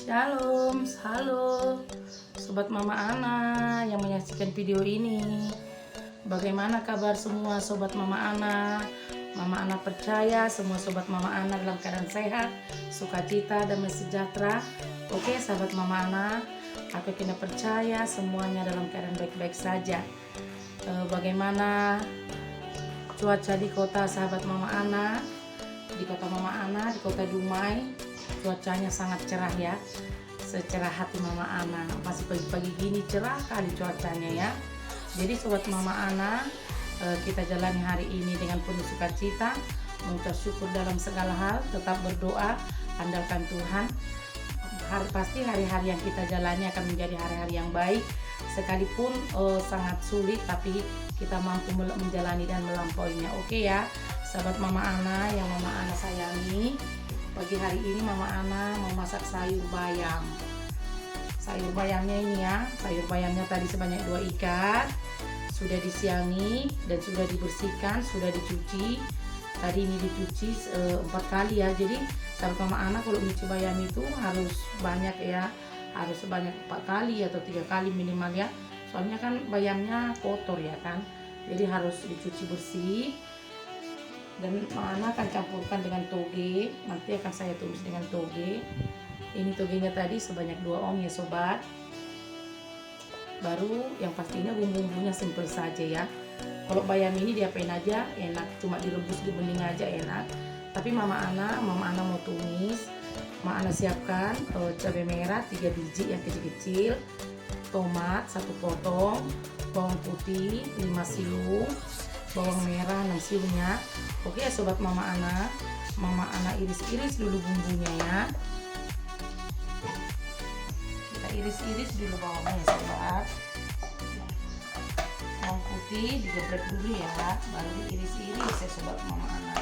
Shalom, halo Sobat Mama Ana yang menyaksikan video ini. Bagaimana kabar semua Sobat Mama Ana? Mama Ana percaya semua Sobat Mama Ana dalam keadaan sehat, sukacita, damai sejahtera. Oke sahabat Mama Ana, aku kena percaya semuanya dalam keadaan baik-baik saja. Bagaimana cuaca di kota sahabat Mama Ana? Di kota Mama Ana, di kota Dumai, cuacanya sangat cerah ya, secerah hati Mama Ana. Masih pagi-pagi gini cerah kali cuacanya ya. Jadi sobat Mama Ana, kita jalani hari ini dengan penuh sukacita, mengucap syukur dalam segala hal, tetap berdoa, andalkan Tuhan. Pasti hari-hari yang kita jalani akan menjadi hari-hari yang baik, sekalipun sangat sulit, tapi kita mampu menjalani dan melampauinya. Oke ya sahabat Mama Ana yang Mama Ana sayangi. Pagi hari ini Mama Ana mau masak sayur bayam. Sayur bayamnya ini ya, sayur bayamnya tadi sebanyak 2 ikat, sudah disiangi dan sudah dibersihkan, sudah dicuci. Tadi ini dicuci 4 kali ya. Jadi sahabat Mama Ana kalau nyuci bayam itu harus banyak ya, harus sebanyak 4 kali atau 3 kali minimal ya. Soalnya kan bayamnya kotor ya kan, jadi harus dicuci bersih. Dan Mama Ana akan campurkan dengan toge, nanti akan saya tumis dengan toge. Ini togenya tadi sebanyak 2 ohm ya sobat. Baru yang pastinya bumbu-bumbunya simple saja ya. Kalau bayam ini diapain aja enak, cuma direbus di bening aja enak. Tapi Mama Ana mau tumis. Mama Ana siapkan cabai merah 3 biji yang kecil-kecil, tomat 1 potong, bawang putih 5 siung, bawang merah 6 siungnya. Oke ya sobat Mama Ana iris-iris dulu bumbunya ya. Kita iris-iris dulu bawangnya ya sobat. Bawang putih digeprek dulu ya, baru diiris-iris ya sobat Mama Ana.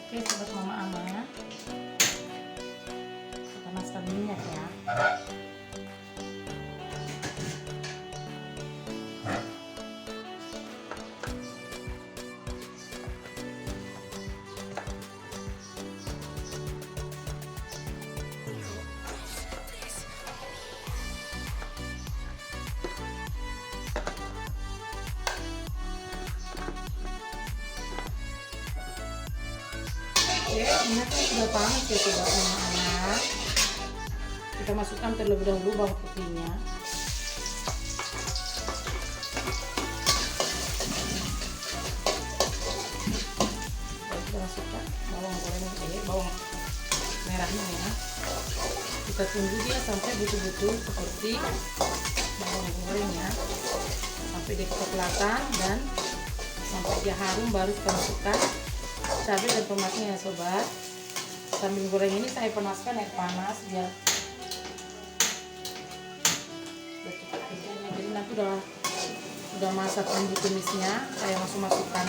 Oke sobat Mama Ana, kita panaskan minyak ya. Oke, minyaknya sudah panas ya sobat Mama Ana. Kita masukkan terlebih dahulu bawang putihnya. Lalu kita masukkan bawang merahnya ya. Kita tunggu dia sampai betul-betul seperti bawang goreng ya, sampai dia kecoklatan dan sampai dia harum, baru kita masukkan cabai dan tomatnya ya sobat. Sambil goreng ini saya panaskan air panas biar cepat kerjanya. Jadi nanti udah masak bumbu tumisnya, saya masukkan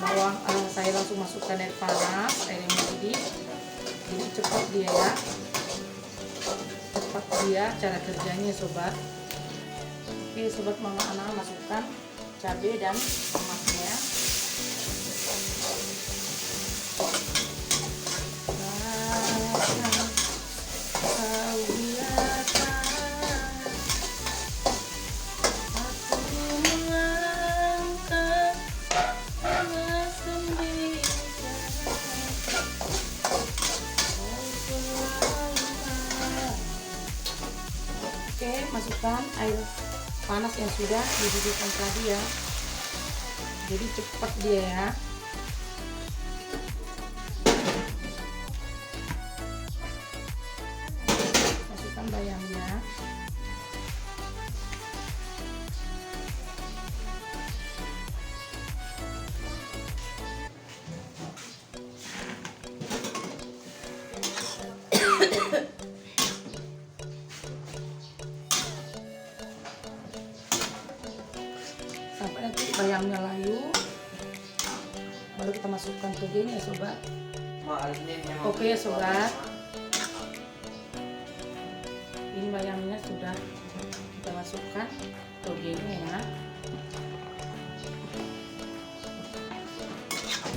bawang, saya langsung masukkan air panas, air yang mendidih. Jadi cepat dia ya, cepat dia cara kerjanya sobat. Oke sobat Mama Ana, masukkan cabai dan tomatnya. Oke, masukkan air panas yang sudah dididihkan tadi ya, jadi cepat dia ya. Masukkan bayamnya. Sampai nanti bayamnya layu, baru kita masukkan togenya ya sobat. Oke ya sobat, ini bayamnya sudah kita masukkan togenya ya.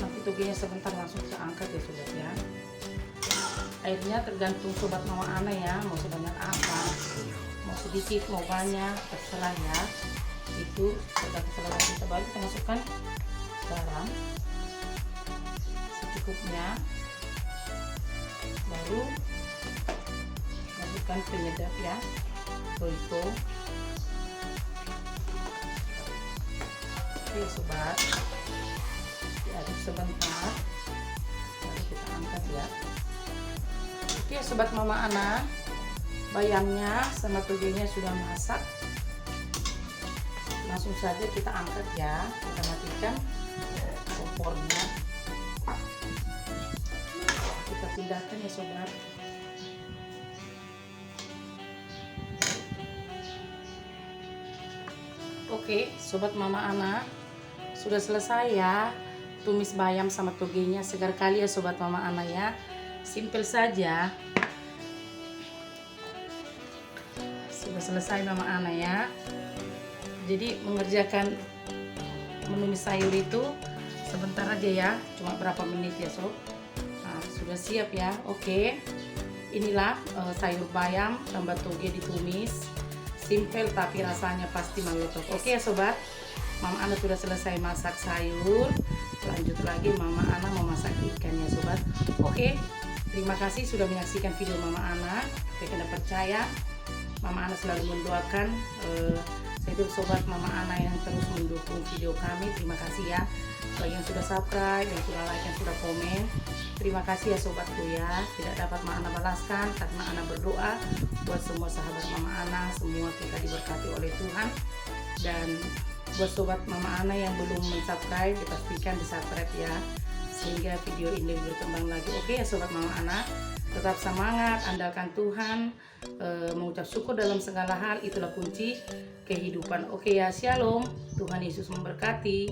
Nanti togenya sebentar langsung kita angkat ya sobat ya. Airnya tergantung sobat mama Ana ya, mau sebanyak apa, mau sedikit mau banyak terserah ya. Itu tergantung selera kita. Baru kita masukkan garam secukupnya, baru masukkan penyedap ya, Royco. Oke sobat, diaduk sebentar, baru kita angkat ya. Oke sobat mama Ana, bayamnya sama togenya sudah masak. Langsung saja kita angkat ya, kita matikan kompornya, kita pindahkan ya sobat. Oke sobat mama Ana, sudah selesai ya tumis bayam sama togenya, segar kali ya sobat mama Ana ya, simple saja. Sudah selesai mama Ana ya. Jadi mengerjakan menumis sayur itu sebentar aja ya, cuma berapa menit ya sob. Nah, sudah siap ya. Oke, inilah sayur bayam tambah toge ditumis, simple tapi rasanya pasti mantap. Oke ya sobat, mama Ana sudah selesai masak sayur, lanjut lagi mama Ana mau masak ikan ya sobat. Oke, terima kasih sudah menyaksikan video mama Ana. Kalian percaya mama Ana selalu mendoakan saya sobat mama Ana yang terus mendukung video kami. Terima kasih ya bagi yang sudah subscribe, yang sudah like, yang sudah komen. Terima kasih ya sobatku ya, tidak dapat mama Ana balaskan karena Ana berdoa buat semua sahabat mama Ana, semua kita diberkati oleh Tuhan. Dan buat sobat mama Ana yang belum subscribe, dipastikan di subscribe ya, sehingga video ini lebih berkembang lagi. Oke ya sobat mama Ana, tetap semangat, andalkan Tuhan, mengucap syukur dalam segala hal, itulah kunci kehidupan. Oke ya, shalom, Tuhan Yesus memberkati.